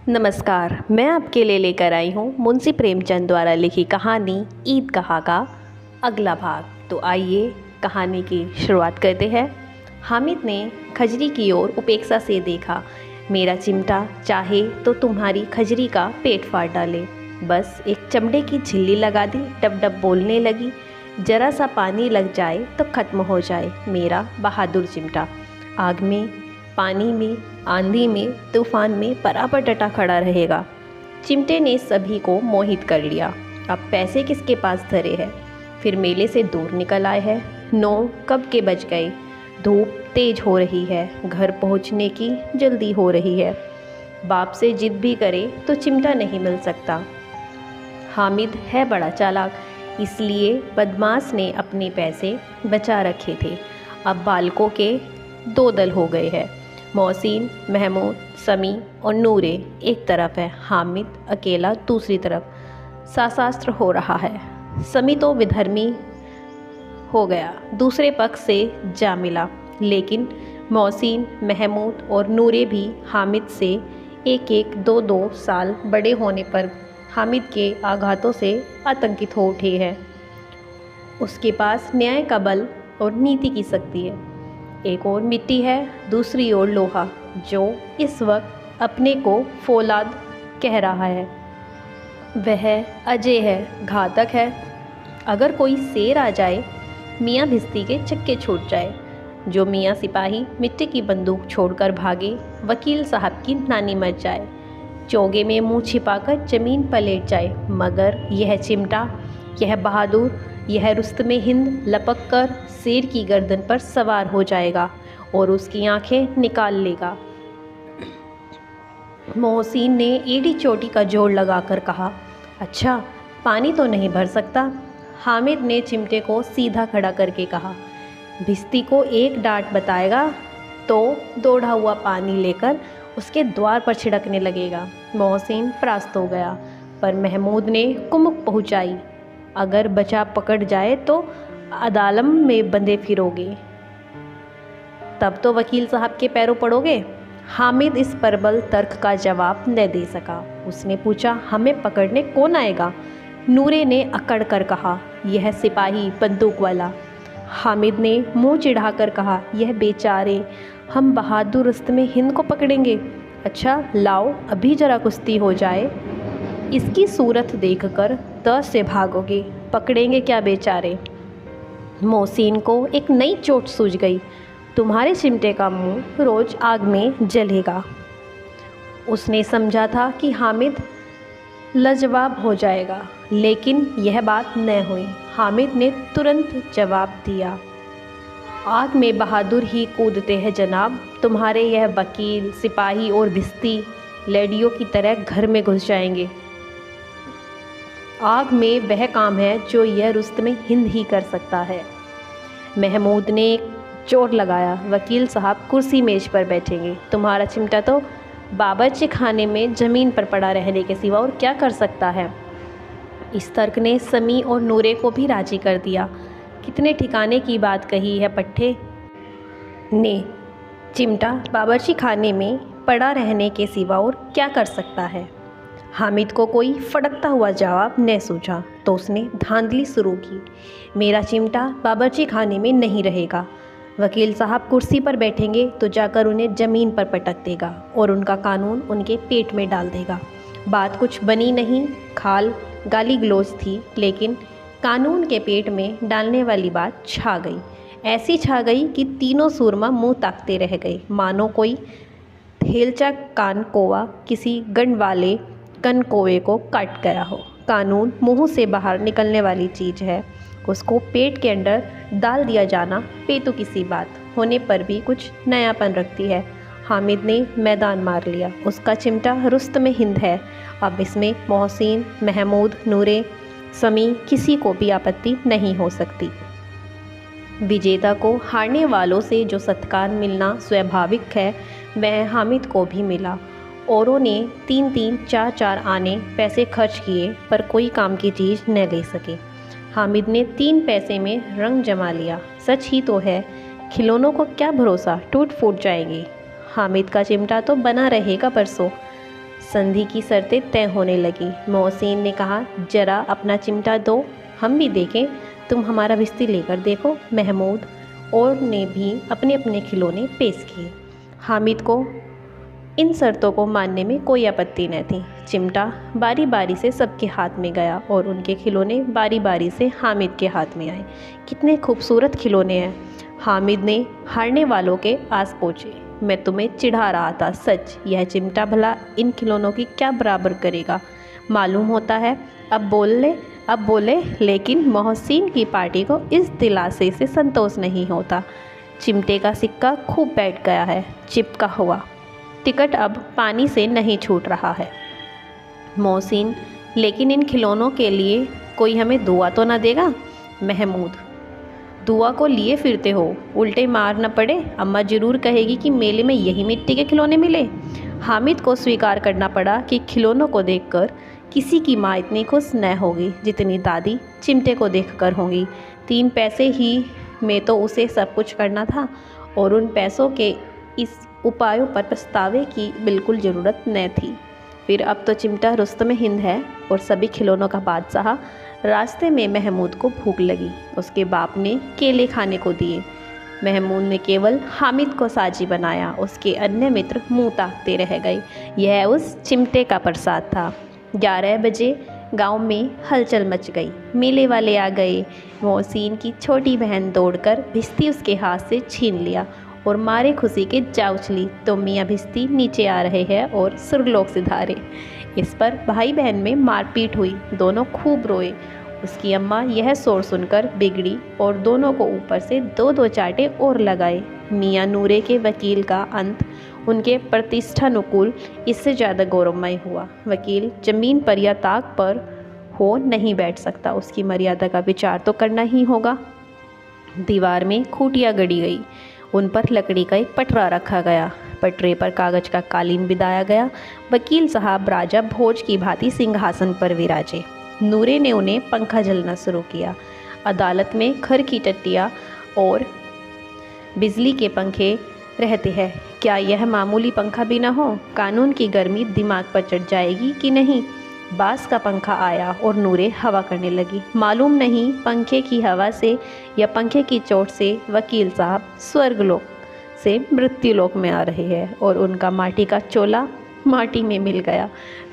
नमस्कार। मैं आपके लिए लेकर आई हूँ मुंशी प्रेमचंद द्वारा लिखी कहानी ईदगाह का अगला भाग। तो आइए कहानी की शुरुआत करते हैं। हामिद ने खजरी की ओर उपेक्षा से देखा। मेरा चिमटा चाहे तो तुम्हारी खजरी का पेट फाड़ डाले। बस एक चमड़े की झिल्ली लगा दी। डब डब बोलने लगी। जरा सा पानी लग जाए तो खत्म हो जाए मेरा बहादुर चिमटा। आग में, पानी में, आंधी में, तूफान में बराबर डटा खड़ा रहेगा। चिमटे ने सभी को मोहित कर लिया। अब पैसे किसके पास धरे हैं। फिर मेले से दूर निकल आए हैं। 9 कब के बज गए। धूप तेज हो रही है। घर पहुंचने की जल्दी हो रही है। बाप से जिद भी करे तो चिमटा नहीं मिल सकता। हामिद है बड़ा चालाक, इसलिए बदमाश ने अपने पैसे बचा रखे थे। अब बालकों के 2 दल हो गए हैं। मोहसिन, महमूद, समी और नूरे एक तरफ है। हामिद अकेला दूसरी तरफ। शास्त्र हो रहा है। समी तो विधर्मी हो गया, दूसरे पक्ष से जा मिला। लेकिन मोहसिन, महमूद और नूरे भी हामिद से एक एक 2-2 साल बड़े होने पर हामिद के आघातों से आतंकित हो उठे हैं। उसके पास न्याय का बल और नीति की शक्ति है। एक और मिट्टी है, दूसरी ओर लोहा, जो इस वक्त अपने को फौलाद कह रहा है। वह अजय है, घातक है। अगर कोई शेर आ जाए, मियाँ भिस्ती के चक्के छूट जाए। जो मियाँ सिपाही मिट्टी की बंदूक छोड़कर भागे, वकील साहब की नानी मर जाए, चोगे में मुंह छिपाकर जमीन पर लेट जाए। मगर यह चिमटा, यह बहादुर, यह रुस्तमे हिंद लपक कर शेर की गर्दन पर सवार हो जाएगा और उसकी आंखें निकाल लेगा। मोहसिन ने एड़ी चोटी का जोड़ लगाकर कहा, अच्छा, पानी तो नहीं भर सकता। हामिद ने चिमटे को सीधा खड़ा करके कहा, भिस्ती को एक डांट बताएगा तो दौड़ा हुआ पानी लेकर उसके द्वार पर छिड़कने लगेगा। मोहसिन त्रास्त हो गया, पर महमूद ने कुमुक पहुंचाई, अगर बचा पकड़ जाए तो अदालम में बंधे फिरोगे, तब तो वकील साहब के पैरों पड़ोगे। हामिद इस प्रबल तर्क का जवाब न दे सका। उसने पूछा, हमें पकड़ने कौन आएगा। नूरे ने अकड़ कर कहा, यह सिपाही बंदूक वाला। हामिद ने मुंह चिढ़ाकर कहा, यह बेचारे, हम बहादुर रुस्तमे हिंद को पकड़ेंगे। अच्छा लाओ, अभी जरा कुश्ती हो जाए, इसकी सूरत देखकर 10 से भागोगे। पकड़ेंगे क्या बेचारे। मोहसिन को एक नई चोट सूझ गई। तुम्हारे चिमटे का मुंह रोज आग में जलेगा। उसने समझा था कि हामिद लाजवाब हो जाएगा, लेकिन यह बात न हुई। हामिद ने तुरंत जवाब दिया, आग में बहादुर ही कूदते हैं जनाब। तुम्हारे यह वकील, सिपाही और भिस्ती लेडियों की तरह घर में घुस जाएंगे। आग में वह काम है जो यह रुस्तमे हिंद ही कर सकता है। महमूद ने जोर लगाया, वकील साहब कुर्सी मेज पर बैठेंगे। तुम्हारा चिमटा तो बावर्ची खाने में ज़मीन पर पड़ा रहने के सिवा और क्या कर सकता है। इस तर्क ने समी और नूरे को भी राजी कर दिया। कितने ठिकाने की बात कही है पट्टे ने। चिमटा बावर्ची खाने में पड़ा रहने के सिवा और क्या कर सकता है। हामिद को कोई फड़कता हुआ जवाब न सूझा, तो उसने धांधली शुरू की, मेरा चिमटा बावर्ची खाने में नहीं रहेगा। वकील साहब कुर्सी पर बैठेंगे तो जाकर उन्हें ज़मीन पर पटक देगा और उनका कानून उनके पेट में डाल देगा। बात कुछ बनी नहीं, खाल गाली गलौज थी, लेकिन कानून के पेट में डालने वाली बात छा गई। ऐसी छा गई कि तीनों सूरमा मुंह ताकते रह गए, मानो कोई थेलचा कान कोवा किसी गंड वाले कन कोवे को काट गया हो। कानून मुंह से बाहर निकलने वाली चीज़ है, उसको पेट के अंदर डाल दिया जाना पेतु किसी बात होने पर भी कुछ नयापन रखती है। हामिद ने मैदान मार लिया। उसका चिमटा रुस्तमे हिंद है। अब इसमें मोहसिन, महमूद, नूरे, समी किसी को भी आपत्ति नहीं हो सकती। विजेता को हारने वालों से जो सत्कार मिलना स्वाभाविक है, वह हामिद को भी मिला। औरों ने 3-3, 4-4 आने पैसे खर्च किए, पर कोई काम की चीज़ न ले सके। हामिद ने 3 पैसे में रंग जमा लिया। सच ही तो है, खिलौनों को क्या भरोसा, टूट फूट जाएंगे। हामिद का चिमटा तो बना रहेगा परसों। संधि की शर्तें तय होने लगी। मोहसिन ने कहा, जरा अपना चिमटा दो, हम भी देखें। तुम हमारा भिस्ती लेकर देखो। महमूद और ने भी अपने अपने खिलौने पेश किए। हामिद को इन शर्तों को मानने में कोई आपत्ति न थी। चिमटा बारी बारी से सबके हाथ में गया और उनके खिलौने बारी बारी से हामिद के हाथ में आए। कितने खूबसूरत खिलौने हैं। हामिद ने हारने वालों के आस पहुँचे। मैं तुम्हें चिढ़ा रहा था, सच। यह चिमटा भला इन खिलौनों की क्या बराबर करेगा, मालूम होता है। अब बोले, लेकिन मोहसिन की पार्टी को इस दिलासे से संतोष नहीं होता। चिमटे का सिक्का खूब बैठ गया है, चिपका हुआ। टिकट अब पानी से नहीं छूट रहा है। मोहसिन, लेकिन इन खिलौनों के लिए कोई हमें दुआ तो ना देगा? महमूद, दुआ को लिए फिरते हो, उल्टे मार न पड़े। अम्मा जरूर कहेगी कि मेले में यही मिट्टी के खिलौने मिले। हामिद को स्वीकार करना पड़ा कि खिलौनों को देखकर किसी की माँ इतनी खुश न होगी जितनी दादी चिमटे को देखकर होंगी। 3 पैसे ही में तो उसे सब कुछ करना था और उन पैसों के इस उपायों पर पछतावे की बिल्कुल ज़रूरत न थी। फिर अब तो चिमटा रुस्तम हिंद है और सभी खिलौनों का बादशाह। रास्ते में महमूद को भूख लगी। उसके बाप ने केले खाने को दिए। महमूद ने केवल हामिद को साजी बनाया। उसके अन्य मित्र मुँह ताकते रह गए। यह उस चिमटे का प्रसाद था। 11 बजे गांव में हलचल मच गई। मेले वाले आ गए। मोहसिन की छोटी बहन दौड़कर भिस्ती उसके हाथ से छीन लिया और मारे खुशी के जा उछली तो मियाँ भिस्ती नीचे आ रहे हैं और सुरलोक सिधारे। इस पर भाई बहन में मारपीट हुई। दोनों खूब रोए। उसकी अम्मा यह शोर सुनकर बिगड़ी और दोनों को ऊपर से 2-2 चांटे और लगाए। मियाँ नूरे के वकील का अंत उनके प्रतिष्ठानुकूल इससे ज़्यादा गौरवमय हुआ। वकील जमीन पर या ताक पर हो नहीं बैठ सकता, उसकी मर्यादा का विचार तो करना ही होगा। दीवार में खूंटियाँ गड़ी गई, उन पर लकड़ी का एक पटरा रखा गया। पटरे पर कागज का कालीन बिछाया गया। वकील साहब राजा भोज की भांति सिंहासन पर विराजे। नूरे ने उन्हें पंखा झलना शुरू किया। अदालत में खर की टट्टियाँ और बिजली के पंखे रहते हैं। क्या यह मामूली पंखा भी न हो? कानून की गर्मी दिमाग पर चढ़ जाएगी कि नहीं? बांस का पंखा आया और नूरे हवा करने लगी। मालूम नहीं पंखे की हवा से या पंखे की चोट से वकील साहब स्वर्गलोक से मृत्युलोक में आ रहे हैं और उनका माटी का चोला माटी में मिल गया।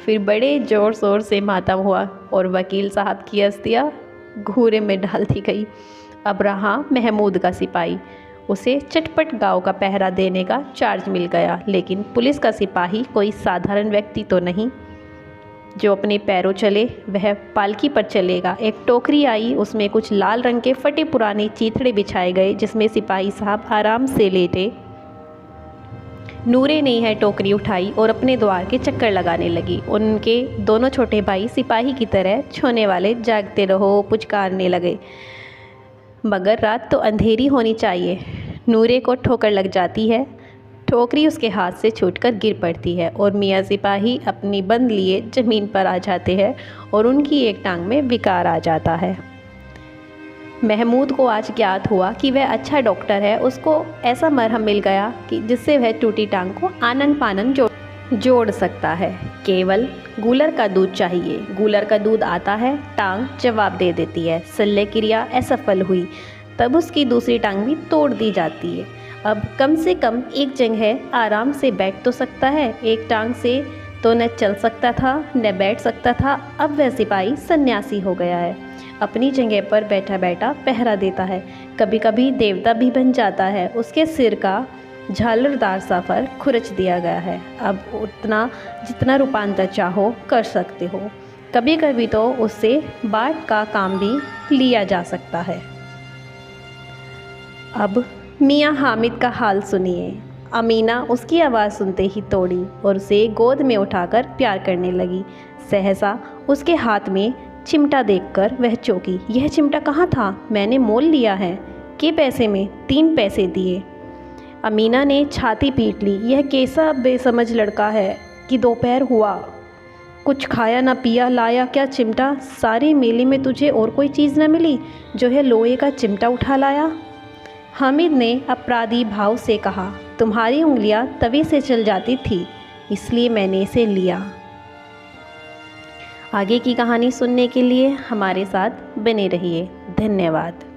फिर बड़े ज़ोर शोर से मातम हुआ और वकील साहब की अस्थियाँ घूरे में डाल दी गई। अब रहा महमूद का सिपाही। उसे चटपट गांव का पहरा देने का चार्ज मिल गया। लेकिन पुलिस का सिपाही कोई साधारण व्यक्ति तो नहीं जो अपने पैरों चले, वह पालकी पर चलेगा। एक टोकरी आई, उसमें कुछ लाल रंग के फटे पुराने चीथड़े बिछाए गए जिसमें सिपाही साहब आराम से लेटे। नूरे ने यह टोकरी उठाई और अपने द्वार के चक्कर लगाने लगी। उनके दोनों छोटे भाई सिपाही की तरह छोने वाले जागते रहो पुचकारने लगे। मगर रात तो अंधेरी होनी चाहिए। नूरे को ठोकर लग जाती है। टोकरी उसके हाथ से छूटकर गिर पड़ती है और मियाँ सिपाही अपनी बंद लिए ज़मीन पर आ जाते हैं और उनकी एक टांग में विकार आ जाता है। महमूद को आज ज्ञात हुआ कि वह अच्छा डॉक्टर है। उसको ऐसा मरहम मिल गया कि जिससे वह टूटी टांग को आनन पानन जोड़ सकता है। केवल गूलर का दूध चाहिए। गूलर का दूध आता है, टांग जवाब दे देती है। शल्य क्रिया असफल हुई, तब उसकी दूसरी टांग भी तोड़ दी जाती है। अब कम से कम एक जगह आराम से बैठ तो सकता है। एक टांग से तो न चल सकता था न बैठ सकता था। अब वह सिपाही सन्यासी हो गया है। अपनी जगह पर बैठा बैठा पहरा देता है। कभी कभी देवता भी बन जाता है। उसके सिर का झालरदार सा फर खुरच दिया गया है। अब उतना जितना रूपांतर चाहो कर सकते हो। कभी कभी तो उससे बाट का काम भी लिया जा सकता है। अब मियाँ हामिद का हाल सुनिए। अमीना उसकी आवाज़ सुनते ही तोड़ी और उसे गोद में उठाकर प्यार करने लगी। सहसा उसके हाथ में चिमटा देखकर वह चौंकी। यह चिमटा कहाँ था? मैंने मोल लिया है। के पैसे में? 3 पैसे दिए। अमीना ने छाती पीट ली। यह कैसा बेसमझ लड़का है कि दोपहर हुआ, कुछ खाया ना पिया, लाया क्या चिमटा? सारे मेले में तुझे और कोई चीज़ न मिली जो है लोहे का चिमटा उठा लाया? हामिद ने अपराधी भाव से कहा, तुम्हारी उंगलियां तवे से चल जाती थी इसलिए मैंने इसे लिया। आगे की कहानी सुनने के लिए हमारे साथ बने रहिए। धन्यवाद।